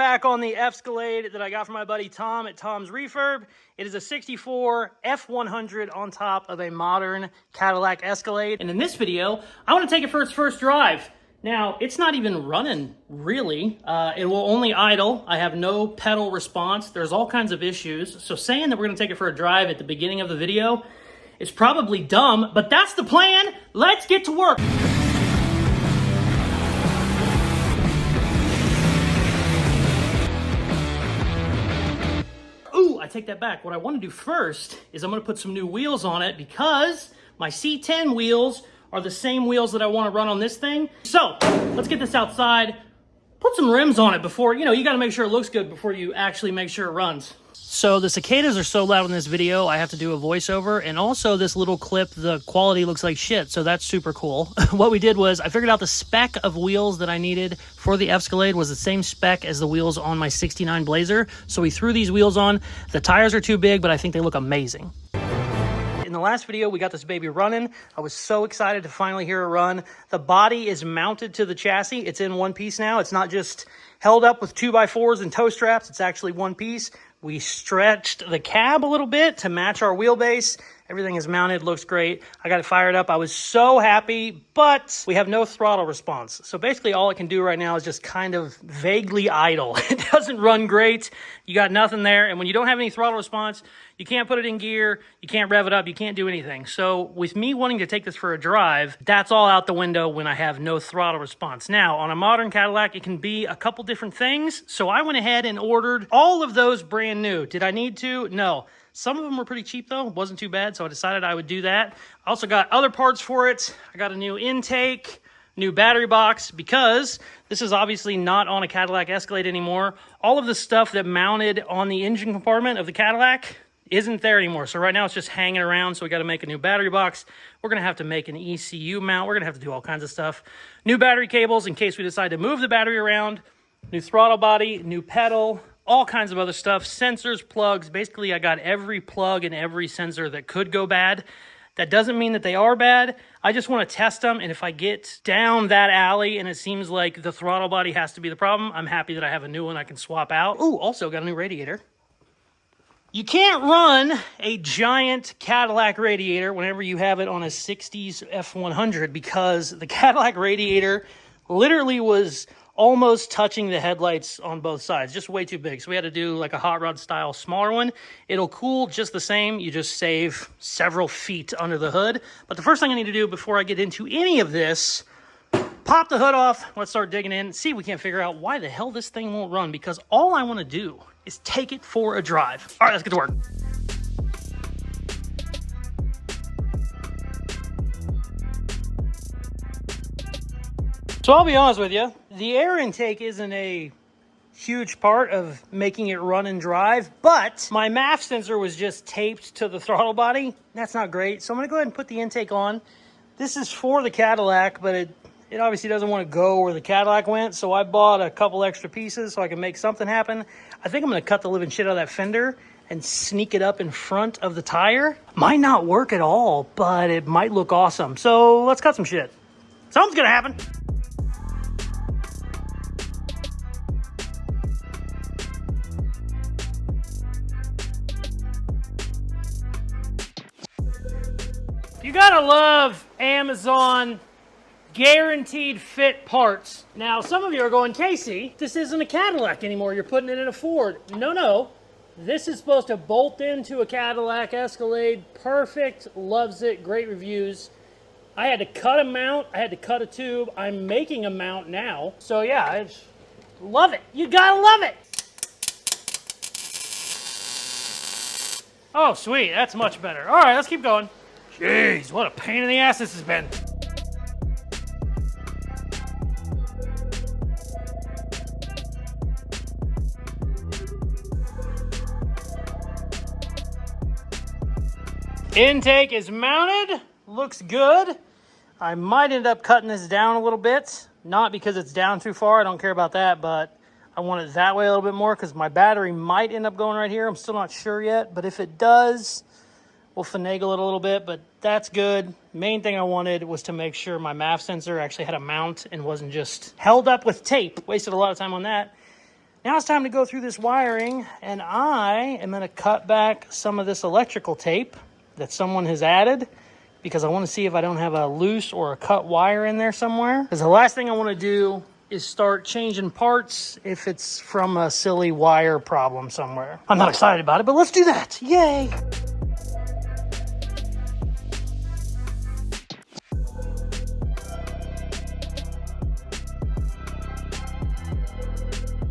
back on the Fscalade that I got from my buddy Tom at Tom's Refurb. It is a 64 F100 on top of a modern Cadillac Escalade. And in this video, I want to take it for its first drive. Now, it's not even running, really. It will only idle. I have no pedal response. There's all kinds of issues. So saying that we're going to take it for a drive at the beginning of the video is probably dumb, but that's the plan. Let's get to work. Ooh, I take that back. What I want to do first is I'm going to put some new wheels on it because my C10 wheels are the same wheels that I want to run on this thing. So let's get this outside, put some rims on it before, you got to make sure it looks good before you actually make sure it runs. So the cicadas are so loud in this video, I have to do a voiceover, and also this little clip, the quality looks like shit, so that's super cool. What we did was I figured out the spec of wheels that I needed for the Fscalade was the same spec as the wheels on my 69 Blazer, so we threw these wheels on. The tires are too big, but I think they look amazing. In the last video, we got this baby running. I was so excited to finally hear it run. The body is mounted to the chassis. It's in one piece now. It's not just held up with 2x4s and toe straps. It's actually one piece. We stretched the cab a little bit to match our wheelbase. Everything is mounted, looks great. I got it fired up. I was so happy, but we have no throttle response. So basically all it can do right now is just kind of vaguely idle. It doesn't run great. You got nothing there. And when you don't have any throttle response, you can't put it in gear. You can't rev it up. You can't do anything. So with me wanting to take this for a drive, that's all out the window when I have no throttle response. Now, on a modern Cadillac, it can be a couple different things. So I went ahead and ordered all of those brand new. Did I need to? No. Some of them were pretty cheap though, wasn't too bad, so I decided I would do that. I also got other parts for it. I got a new intake, new battery box, because this is obviously not on a Cadillac Escalade anymore. All of the stuff that mounted on the engine compartment of the Cadillac isn't there anymore. So right now it's just hanging around, so we got to make a new battery box. We're going to have to make an ECU mount. We're going to have to do all kinds of stuff. New battery cables in case we decide to move the battery around. New throttle body, new pedal, all kinds of other stuff, sensors, plugs. Basically, I got every plug and every sensor that could go bad. That doesn't mean that they are bad. I just want to test them, and if I get down that alley and it seems like the throttle body has to be the problem, I'm happy that I have a new one I can swap out. Ooh, also got a new radiator. You can't run a giant Cadillac radiator whenever you have it on a 60s F100 because the Cadillac radiator literally was almost touching the headlights on both sides, just way too big. So we had to do like a hot rod style smaller one. It'll cool just the same. You just save several feet under the hood. But the first thing I need to do before I get into any of this, pop the hood off. Let's start digging in. See if we can't figure out why the hell this thing won't run, because all I want to do is take it for a drive. All right, let's get to work. So I'll be honest with you, the air intake isn't a huge part of making it run and drive, but my MAF sensor was just taped to the throttle body. That's not great, so I'm gonna go ahead and put the intake on. This is for the Cadillac, but it obviously doesn't want to go where the Cadillac went, so I bought a couple extra pieces so I can make something happen. I think I'm gonna cut the living shit out of that fender and sneak it up in front of the tire. Might not work at all, but it might look awesome. So let's cut some shit. Something's gonna happen. You gotta love Amazon guaranteed fit parts. Now, some of you are going, Casey, this isn't a Cadillac anymore. You're putting it in a Ford. No. This is supposed to bolt into a Cadillac Escalade. Perfect. Loves it. Great reviews. I had to cut a mount. I had to cut a tube. I'm making a mount now. So yeah, I love it. You gotta love it. Oh, sweet. That's much better. All right, let's keep going. Jeez, what a pain in the ass this has been. Intake is mounted, looks good. I might end up cutting this down a little bit, not because it's down too far, I don't care about that, but I want it that way a little bit more because my battery might end up going right here. I'm still not sure yet, but if it does, we'll finagle it a little bit, but that's good. Main thing I wanted was to make sure my MAF sensor actually had a mount and wasn't just held up with tape. Wasted a lot of time on that. Now it's time to go through this wiring, and I am going to cut back some of this electrical tape that someone has added because I want to see if I don't have a loose or a cut wire in there somewhere. Because the last thing I want to do is start changing parts if it's from a silly wire problem somewhere. I'm not excited about it, but let's do that. Yay!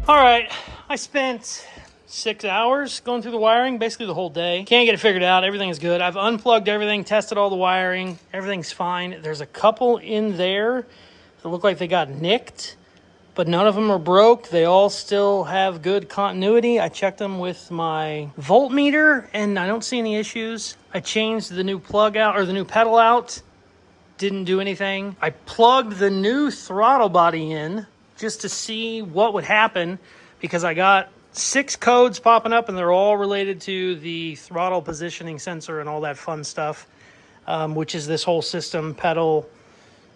All right, I spent 6 hours going through the wiring, basically the whole day. Can't get it figured out. Everything is good. I've unplugged everything, tested all the wiring. Everything's fine. There's a couple in there that look like they got nicked, but none of them are broke. They all still have good continuity. I checked them with my voltmeter, and I don't see any issues. I changed the new plug out, or the new pedal out. Didn't do anything. I plugged the new throttle body in just to see what would happen, because I got 6 codes popping up and they're all related to the throttle positioning sensor and all that fun stuff, which is this whole system, pedal,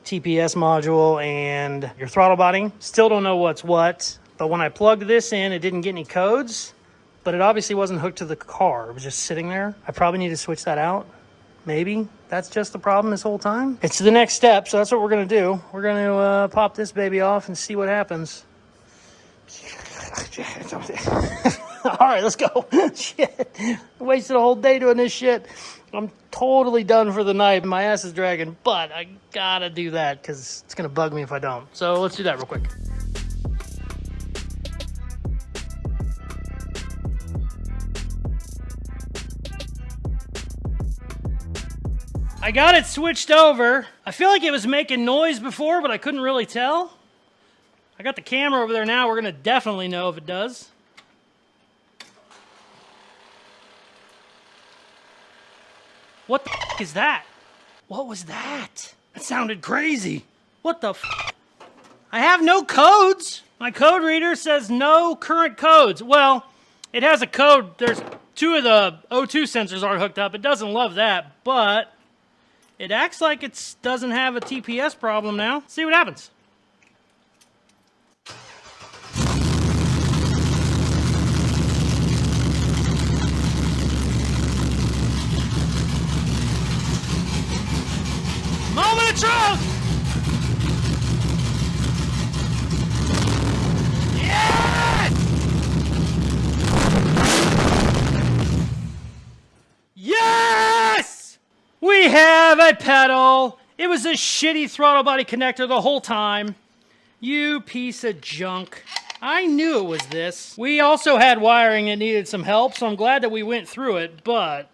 TPS module, and your throttle body. Still don't know what's what, but when I plugged this in, it didn't get any codes, but it obviously wasn't hooked to the car. It was just sitting there. I probably need to switch that out. Maybe that's just the problem this whole time. It's the next step, so that's what we're going to do. We're going to pop this baby off and see what happens. All right, let's go. Shit. I wasted a whole day doing this shit. I'm totally done for the night. My ass is dragging, but I got to do that because it's going to bug me if I don't. So let's do that real quick. I got it switched over. I feel like it was making noise before, but I couldn't really tell. I got the camera over there now. We're going to definitely know if it does. What the f is that? What was that? That sounded crazy. What the f? I have no codes. My code reader says no current codes. Well, it has a code. There's 2 of the O2 sensors aren't hooked up. It doesn't love that, but it acts like it doesn't have a TPS problem now. Let's see what happens. Moment of truth! Yes! Yes! We have a pedal. It was a shitty throttle body connector the whole time. You piece of junk. I knew it was this. We also had wiring that needed some help, so I'm glad that we went through it, but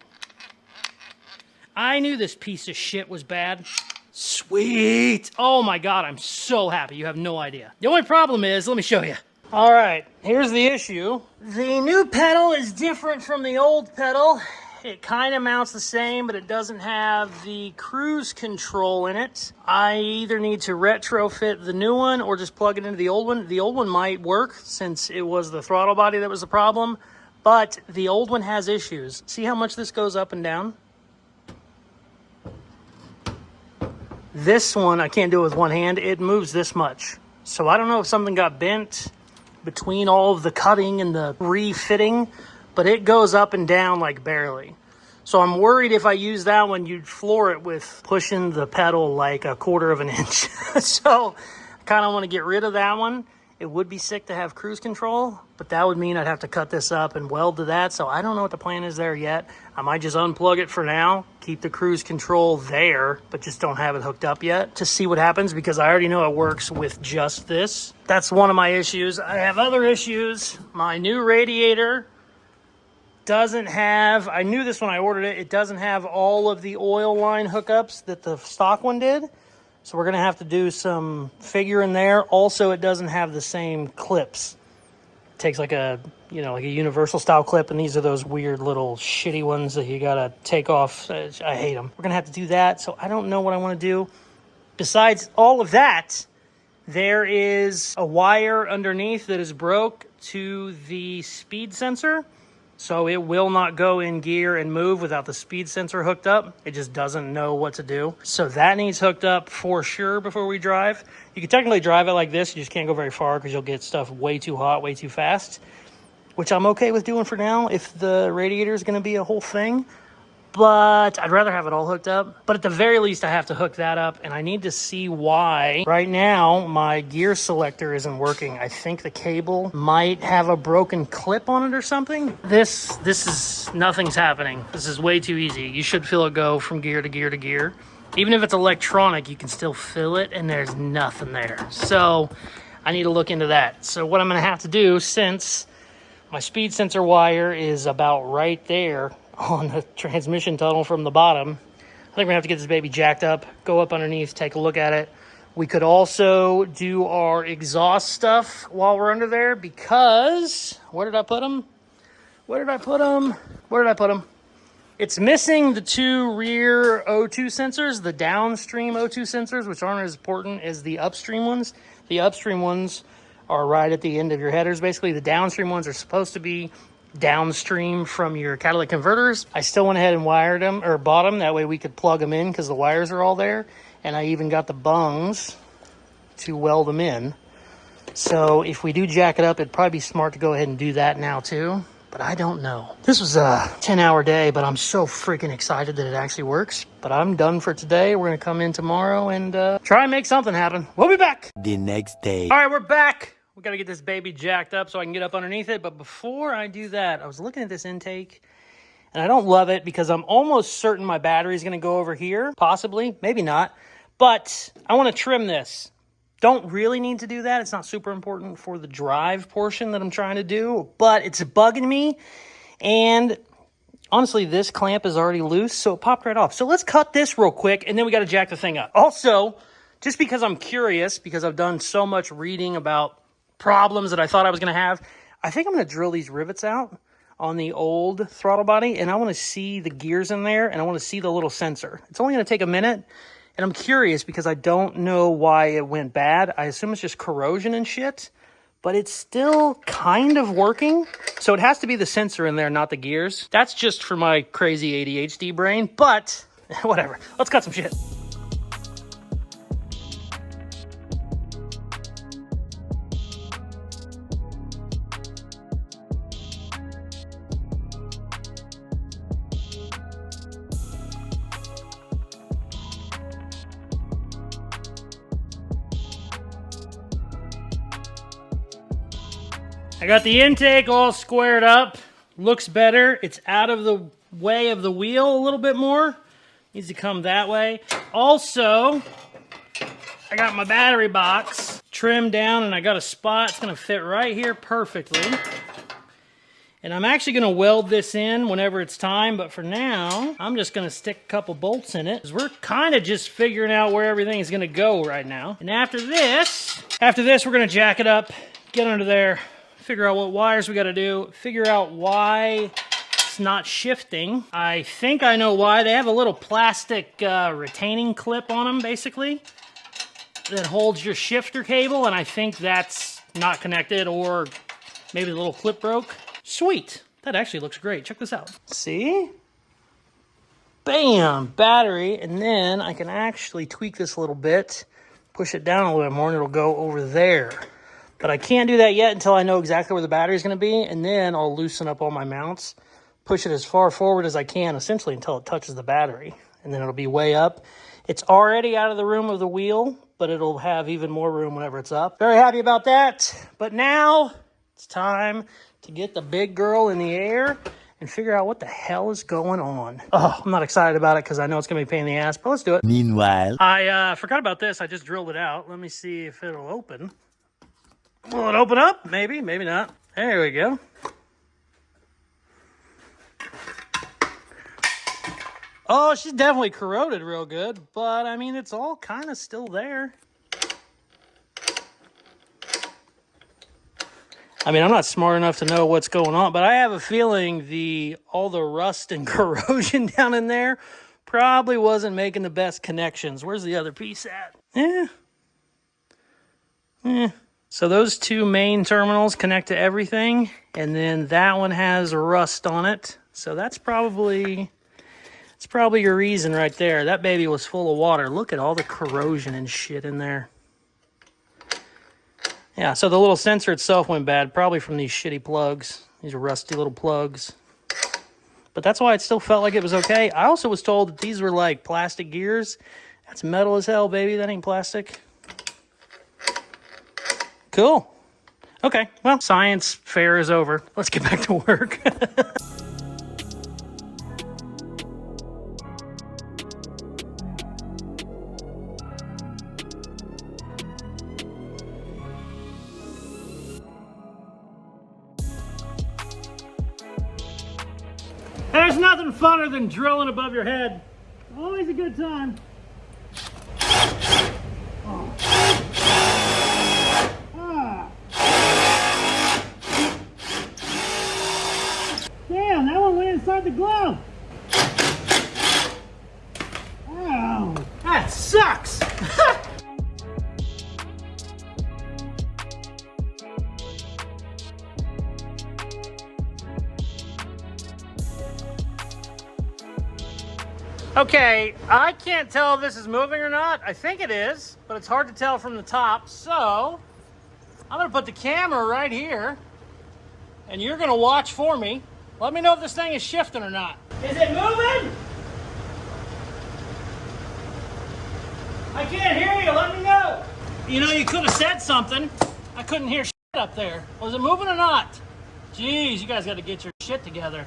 I knew this piece of shit was bad. Sweet. Oh my God, I'm so happy. You have no idea. The only problem is, let me show you. All right, here's the issue. The new pedal is different from the old pedal. It kind of mounts the same, but it doesn't have the cruise control in it. I either need to retrofit the new one or just plug it into the old one. The old one might work since it was the throttle body that was the problem, but the old one has issues. See how much this goes up and down? This one, I can't do it with one hand. It moves this much. So I don't know if something got bent between all of the cutting and the refitting, but it goes up and down like barely. So I'm worried if I use that one, you'd floor it with pushing the pedal like 1/4 of an inch. So I kind of want to get rid of that one. It would be sick to have cruise control, but that would mean I'd have to cut this up and weld to that. So I don't know what the plan is there yet. I might just unplug it for now, keep the cruise control there, but just don't have it hooked up yet to see what happens, because I already know it works with just this. That's one of my issues. I have other issues. My new radiator doesn't have, I knew this when I ordered it, it doesn't have all of the oil line hookups that the stock one did. So we're going to have to do some figuring there. Also, it doesn't have the same clips. It takes like a, you know, like a universal style clip, and these are those weird little shitty ones that you got to take off. I hate them. We're going to have to do that, so I don't know what I want to do. Besides all of that, there is a wire underneath that is broke to the speed sensor. So it will not go in gear and move without the speed sensor hooked up. It just doesn't know what to do. So that needs hooked up for sure before we drive. You can technically drive it like this. You just can't go very far because you'll get stuff way too hot, way too fast, which I'm okay with doing for now if the radiator is going to be a whole thing. But I'd rather have it all hooked up. But at the very least, I have to hook that up, and I need to see why. Right now, my gear selector isn't working. I think the cable might have a broken clip on it or something. This is, nothing's happening. This is way too easy. You should feel it go from gear to gear to gear. Even if it's electronic, you can still feel it, and there's nothing there. So I need to look into that. So what I'm gonna have to do, since my speed sensor wire is about right there on the transmission tunnel from the bottom, I think we're gonna have to get this baby jacked up, go up underneath, take a look at it. We could also do our exhaust stuff while we're under there because, where did I put them? Where did I put them? Where did I put them? It's missing the two rear O2 sensors, the downstream O2 sensors, which aren't as important as the upstream ones. The upstream ones are right at the end of your headers. Basically, the downstream ones are supposed to be downstream from your catalytic converters. I still went ahead and wired them, or bought them. That way we could plug them in because the wires are all there. And I even got the bungs to weld them in. So if we do jack it up, it'd probably be smart to go ahead and do that now too. But I don't know. This was a 10-hour day, but I'm so freaking excited that it actually works. But I'm done for today. We're going to come in tomorrow and try and make something happen. We'll be back the next day. All right, we're back. We got to get this baby jacked up so I can get up underneath it. But before I do that, I was looking at this intake, and I don't love it because I'm almost certain my battery is going to go over here. Possibly, maybe not. But I want to trim this. Don't really need to do that. It's not super important for the drive portion that I'm trying to do, but it's bugging me. And honestly, this clamp is already loose, so it popped right off. So let's cut this real quick, and then we got to jack the thing up. Also, just because I'm curious, because I've done so much reading about problems that I thought I was going to have, I think I'm going to drill these rivets out on the old throttle body, and I want to see the gears in there, and I want to see the little sensor. It's only going to take a minute. And I'm curious because I don't know why it went bad. I assume it's just corrosion and shit, but it's still kind of working. So it has to be the sensor in there, not the gears. That's just for my crazy ADHD brain, but whatever. Let's cut some shit. I got the intake all squared up. Looks better. It's out of the way of the wheel a little bit more. Needs to come that way. Also, I got my battery box trimmed down and I got a spot. It's going to fit right here perfectly. And I'm actually going to weld this in whenever it's time. But for now, I'm just going to stick a couple bolts in it, because we're kind of just figuring out where everything is going to go right now. And after this, we're going to jack it up, get under there, figure out what wires we got to do, figure out why it's not shifting. I think I know why. They have a little plastic retaining clip on them, basically, that holds your shifter cable, and I think that's not connected, or maybe the little clip broke. Sweet. That actually looks great. Check this out. See? Bam! Battery, and then I can actually tweak this a little bit, push it down a little bit more, and it'll go over there. But I can't do that yet until I know exactly where the battery is going to be, and then I'll loosen up all my mounts, push it as far forward as I can, essentially until it touches the battery, and then it'll be way up. It's already out of the room of the wheel, but it'll have even more room whenever it's up. Very happy about that. But now it's time to get the big girl in the air and figure out what the hell is going on. Oh, I'm not excited about it because I know it's going to be a pain in the ass, but let's do it. Meanwhile, I forgot about this. I just drilled it out. Let me see if it'll open. Will it open up? Maybe, maybe not. There we go. Oh, she's definitely corroded real good, but I mean, it's all kind of still there. I mean, I'm not smart enough to know what's going on, but I have a feeling all the rust and corrosion down in there probably wasn't making the best connections. Where's the other piece at? So those two main terminals connect to everything, and then that one has rust on it. So that's probably your reason right there. That baby was full of water. Look at all the corrosion and shit in there. Yeah, so the little sensor itself went bad, probably from these shitty plugs, these rusty little plugs. But that's why it still felt like it was okay. I also was told that these were like plastic gears. That's metal as hell, baby. That ain't plastic. Cool. Okay, well, science fair is over. Let's get back to work. There's nothing funner than drilling above your head. Always a good time. Oh. Ah. Damn, that one went inside the glove. Ow. That sucks. Okay, I can't tell if this is moving or not. I think it is, but it's hard to tell from the top. So, I'm gonna put the camera right here, and you're gonna watch for me. Let me know if this thing is shifting or not. Is it moving? I can't hear you, let me know. You know, you could have said something. I couldn't hear shit up there. Was it moving or not? Jeez, you guys gotta get your shit together.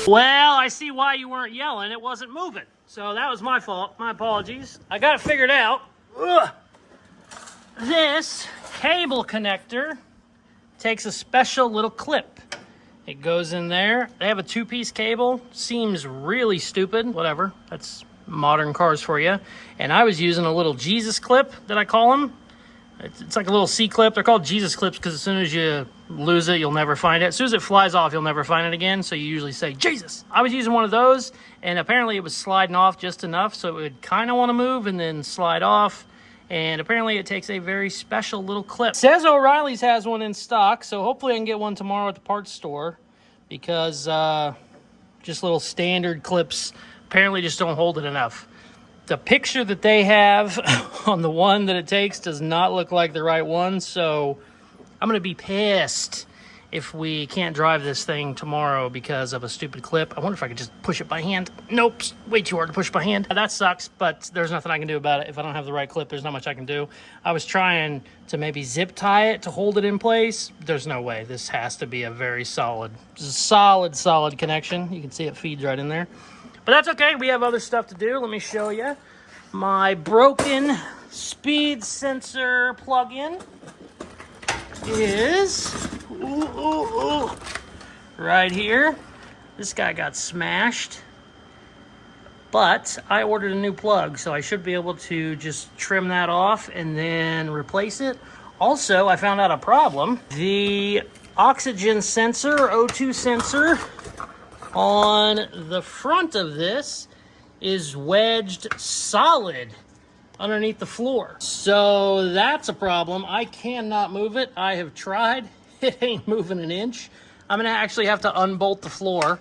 Well, I see why you weren't yelling. It wasn't moving. So that was my fault. My apologies. I got it figured out. Ugh. This cable connector takes a special little clip. It goes in there. They have a two-piece cable. Seems really stupid. Whatever. That's modern cars for you. And I was using a little Jesus clip that I call them. It's like a little C-clip. They're called Jesus clips because as soon as you lose it, you'll never find it. As soon as it flies off, you'll never find it again. So you usually say, Jesus. I was using one of those, and apparently it was sliding off just enough, so it would kind of want to move and then slide off. And apparently it takes a very special little clip. It says O'Reilly's has one in stock, so hopefully I can get one tomorrow at the parts store because just little standard clips apparently just don't hold it enough. The picture that they have on the one that it takes does not look like the right one, so I'm gonna be pissed if we can't drive this thing tomorrow because of a stupid clip. I wonder if I could just push it by hand. Nope, way too hard to push by hand. That sucks, but there's nothing I can do about it. If I don't have the right clip, there's not much I can do. I was trying to maybe zip tie it to hold it in place. There's no way. This has to be a very solid connection. You can see it feeds right in there. But that's okay, we have other stuff to do. Let me show you. My broken speed sensor plug-in is right here. This guy got smashed, but I ordered a new plug, so I should be able to just trim that off and then replace it. Also, I found out a problem. The oxygen sensor, O2 sensor, on the front of this is wedged solid underneath the floor. So that's a problem. I cannot move it. I have tried. It ain't moving an inch. I'm gonna actually have to unbolt the floor,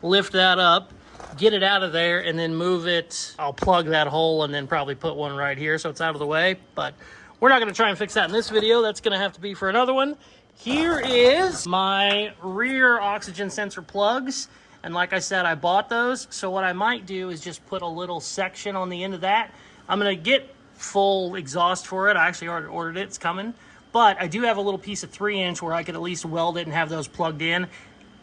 lift that up, get it out of there, and then move it. I'll plug that hole and then probably put one right here so it's out of the way. But we're not gonna try and fix that in this video. That's gonna have to be for another one. Here is my rear oxygen sensor plugs. And like I said, I bought those. So what I might do is just put a little section on the end of that. I'm gonna get full exhaust for it. I actually already ordered it, it's coming. But I do have a little piece of 3-inch where I could at least weld it and have those plugged in.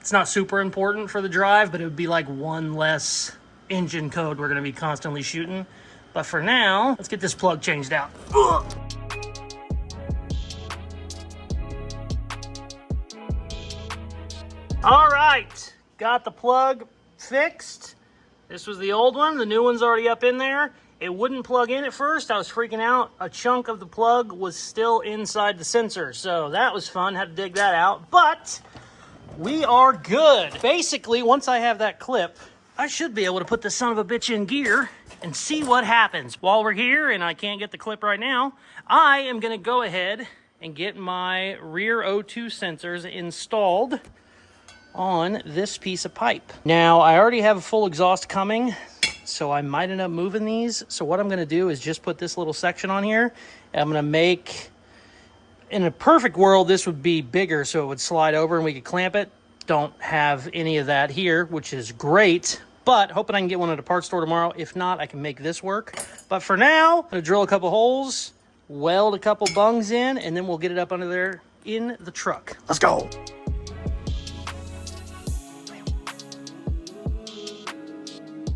It's not super important for the drive, but it would be like one less engine code we're gonna be constantly shooting. But for now, let's get this plug changed out. Ugh. All right. Got the plug fixed. This was the old one. The new one's already up in there. It wouldn't plug in at first. I was freaking out. A chunk of the plug was still inside the sensor. So that was fun. Had to dig that out. But we are good. Basically, once I have that clip, I should be able to put this son of a bitch in gear and see what happens. While we're here, and I can't get the clip right now, I am going to go ahead and get my rear O2 sensors installed on this piece of pipe. Now, I already have a full exhaust coming, so I might end up moving these. So what I'm gonna do is just put this little section on here, and I'm gonna make, in a perfect world, this would be bigger so it would slide over and we could clamp it. Don't have any of that here, which is great, but hoping I can get one at a parts store tomorrow. If not, I can make this work. But for now, I'm gonna drill a couple holes, weld a couple bungs in, and then we'll get it up under there in the truck. Let's go.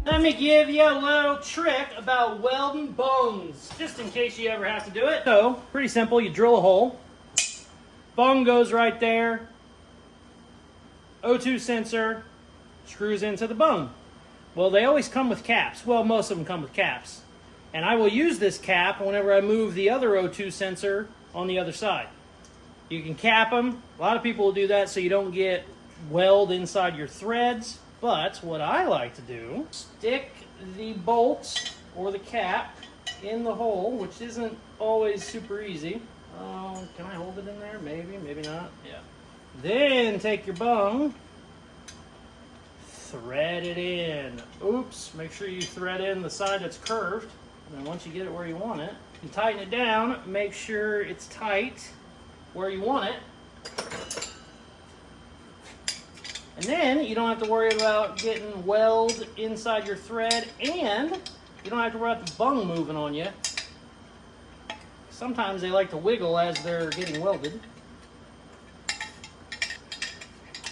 Let me give you a little trick about welding bungs, just in case you ever have to do it. So, pretty simple. You drill a hole. Bung goes right there. O2 sensor screws into the bung. Well, they always come with caps. Well, most of them come with caps. And I will use this cap whenever I move the other O2 sensor on the other side. You can cap them. A lot of people will do that so you don't get weld inside your threads. But what I like to do, stick the bolt or the cap in the hole, which isn't always super easy. Can I hold it in there? Maybe, maybe not. Yeah. Then take your bung, thread it in. Oops, make sure you thread in the side that's curved. And then once you get it where you want it, you tighten it down, make sure it's tight where you want it. And then you don't have to worry about getting weld inside your thread, and you don't have to worry about the bung moving on you. Sometimes they like to wiggle as they're getting welded.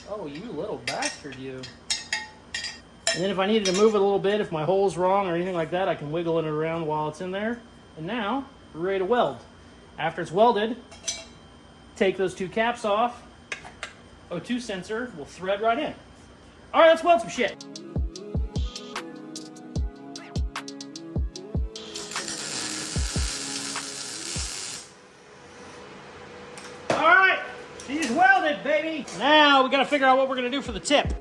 Oh, you little bastard, you. And then if I needed to move it a little bit, if my hole's wrong or anything like that, I can wiggle it around while it's in there. And now, we're ready to weld. After it's welded, take those two caps off. O2 sensor will thread right in. All right, let's weld some shit. All right, she's welded, baby. Now we gotta figure out what we're gonna do for the tip.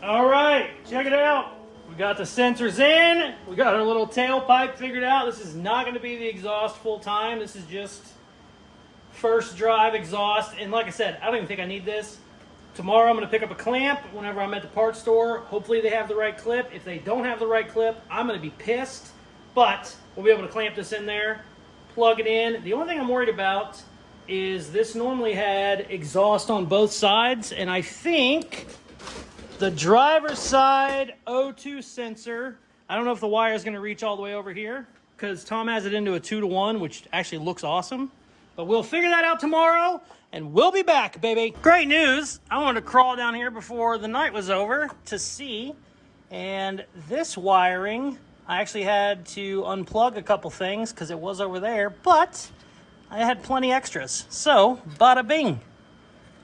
All right, check it out. We got the sensors in. We got our little tailpipe figured out. This is not going to be the exhaust full time. This is just first drive exhaust. And like I said, I don't even think I need this. Tomorrow I'm going to pick up a clamp whenever I'm at the parts store. Hopefully they have the right clip. If they don't have the right clip, I'm going to be pissed. But we'll be able to clamp this in there, plug it in. The only thing I'm worried about is this normally had exhaust on both sides. And I think the driver's side O2 sensor, I don't know if the wire is going to reach all the way over here because Tom has it into a 2-to-1, which actually looks awesome. But we'll figure that out tomorrow, and we'll be back, baby. Great news. I wanted to crawl down here before the night was over to see. And this wiring, I actually had to unplug a couple things because it was over there, but I had plenty extras. So, bada bing.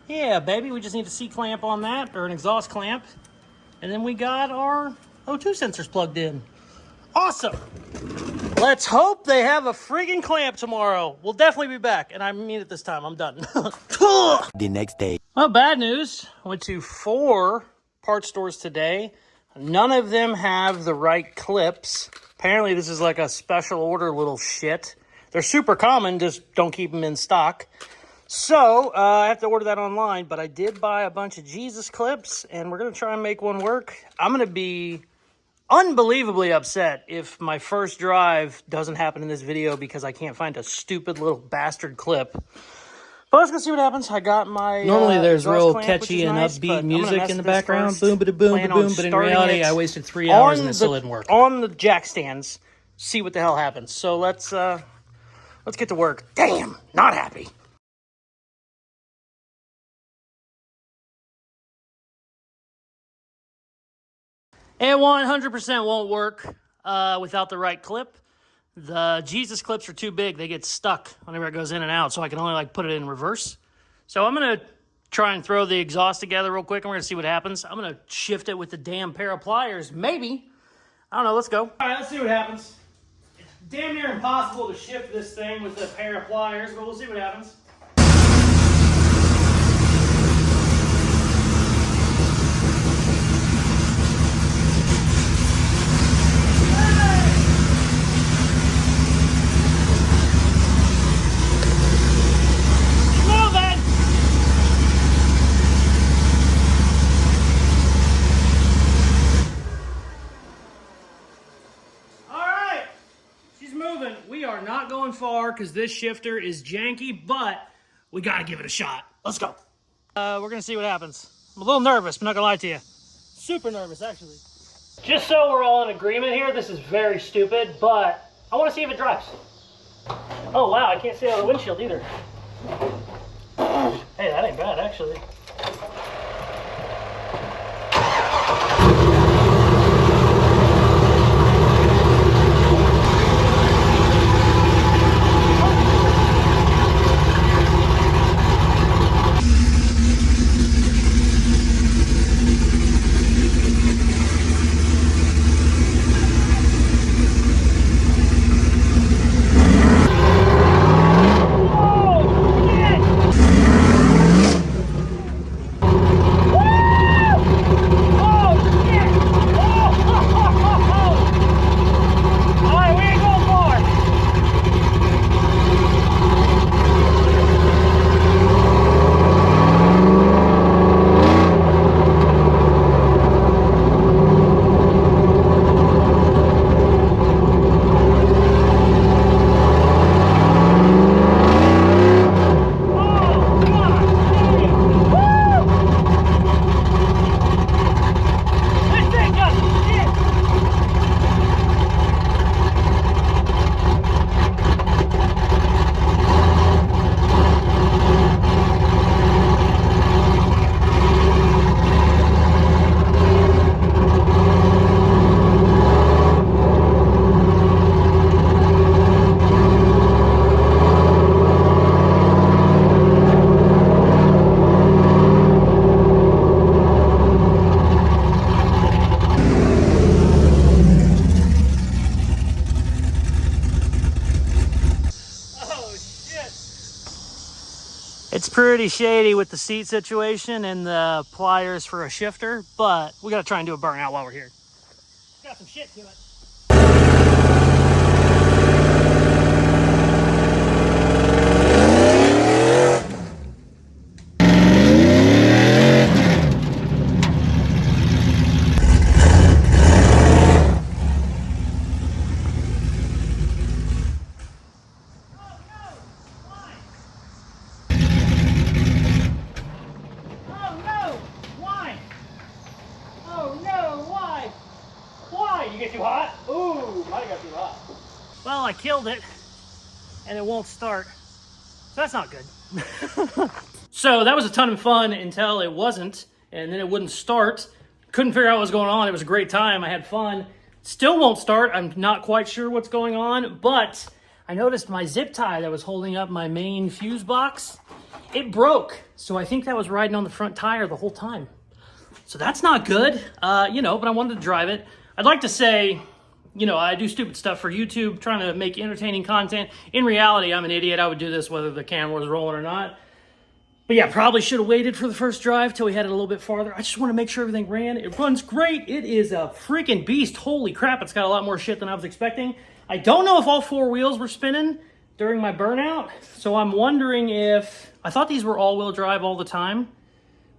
Yeah, baby, we just need a C-clamp on that, or an exhaust clamp. And then we got our O2 sensors plugged in. Awesome. Let's hope they have a friggin' clamp tomorrow. We'll definitely be back, and I mean it this time. I'm done. The next day. Well, bad news. I went to 4 parts stores today. None of them have the right clips. Apparently, this is like a special order little shit. They're super common, just don't keep them in stock. So, I have to order that online, but I did buy a bunch of Jesus clips, and we're going to try and make one work. I'm going to be unbelievably upset if my first drive doesn't happen in this video because I can't find a stupid little bastard clip. But let's go see what happens. I got my normally there's real clamp, catchy and nice, upbeat music in the background. First. Boom, ba boom, ba boom. But in reality, I wasted 3 hours and it still didn't work. On the jack stands, see what the hell happens. So let's get to work. Damn, not happy. It 100% won't work without the right clip. The Jesus clips are too big. They get stuck whenever it goes in and out, so I can only put it in reverse. So I'm going to try and throw the exhaust together real quick, and we're going to see what happens. I'm going to shift it with the damn pair of pliers, maybe. I don't know, let's go. All right, let's see what happens. It's damn near impossible to shift this thing with a pair of pliers, but we'll see what happens. We are not going far because this shifter is janky, but we got to give it a shot. Let's go. We're going to see what happens. I'm a little nervous, I'm not going to lie to you. Super nervous, actually. Just so we're all in agreement here, this is very stupid, but I want to see if it drives. Oh, wow, I can't see out of the windshield either. Hey, that ain't bad, actually. It's pretty shady with the seat situation and the pliers for a shifter, but we gotta try and do a burnout while we're here. Got some shit to it. Too hot? Ooh, might have got too hot. Well, I killed it, and it won't start. So that's not good. So that was a ton of fun until it wasn't, and then it wouldn't start. Couldn't figure out what was going on. It was a great time. I had fun. Still won't start. I'm not quite sure what's going on, but I noticed my zip tie that was holding up my main fuse box, it broke. So I think that was riding on the front tire the whole time. So that's not good, you know, but I wanted to drive it. I'd like to say, you know, I do stupid stuff for YouTube, trying to make entertaining content. In reality, I'm an idiot. I would do this whether the camera was rolling or not. But yeah, probably should have waited for the first drive till we had it a little bit farther. I just want to make sure everything ran. It runs great. It is a freaking beast. Holy crap, it's got a lot more shit than I was expecting. I don't know if all four wheels were spinning during my burnout, so I'm wondering if... I thought these were all-wheel drive all the time.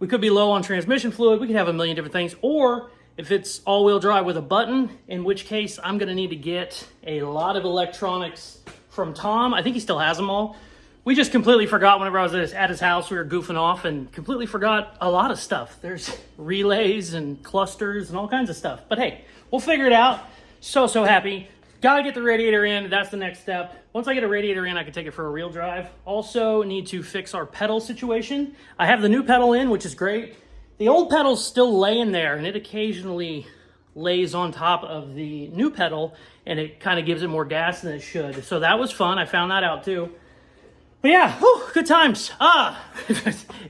We could be low on transmission fluid. We could have a million different things. Or if it's all-wheel drive with a button, in which case I'm going to need to get a lot of electronics from Tom. I think he still has them all. We just completely forgot whenever I was at his house. We were goofing off and completely forgot a lot of stuff. There's relays and clusters and all kinds of stuff. But hey, we'll figure it out. So happy. Gotta get the radiator in. That's the next step. Once I get a radiator in, I can take it for a real drive. Also need to fix our pedal situation. I have the new pedal in, which is great. The old pedal's still laying there, and it occasionally lays on top of the new pedal, and it kind of gives it more gas than it should. So that was fun. I found that out too. But yeah, whew, good times.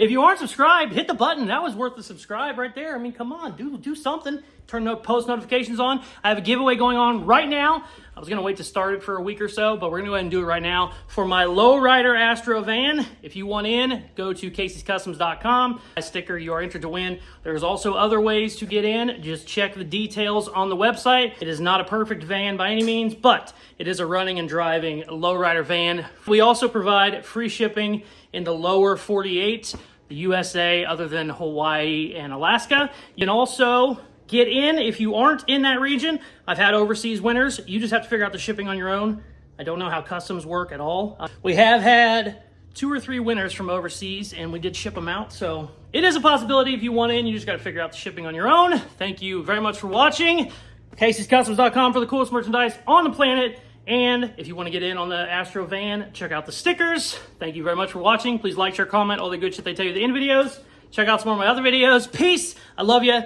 If you aren't subscribed, hit the button. That was worth the subscribe right there. I mean, come on, do something. Turn post notifications on. I have a giveaway going on right now. I was gonna wait to start it for a week or so, but we're gonna go ahead and do it right now for my lowrider Astro van. If you want in, go to Caseyscustoms.com. A sticker, you are entered to win. There's also other ways to get in. Just check the details on the website. It is not a perfect van by any means, but it is a running and driving lowrider van. We also provide free shipping in the lower 48, the USA, other than Hawaii and Alaska. You can also get in if you aren't in that region. I've had overseas winners. You just have to figure out the shipping on your own. I don't know how customs work at all. We have had 2 or 3 winners from overseas, and we did ship them out. So it is a possibility if you want in. You just got to figure out the shipping on your own. Thank you very much for watching. Caseyscustoms.com for the coolest merchandise on the planet. And if you want to get in on the Astro van, check out the stickers. Thank you very much for watching. Please like, share, comment, all the good shit they tell you at the end of videos. Check out some more of my other videos. Peace. I love you.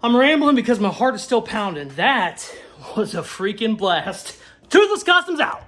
I'm rambling because my heart is still pounding. That was a freaking blast. Toothless Customs out.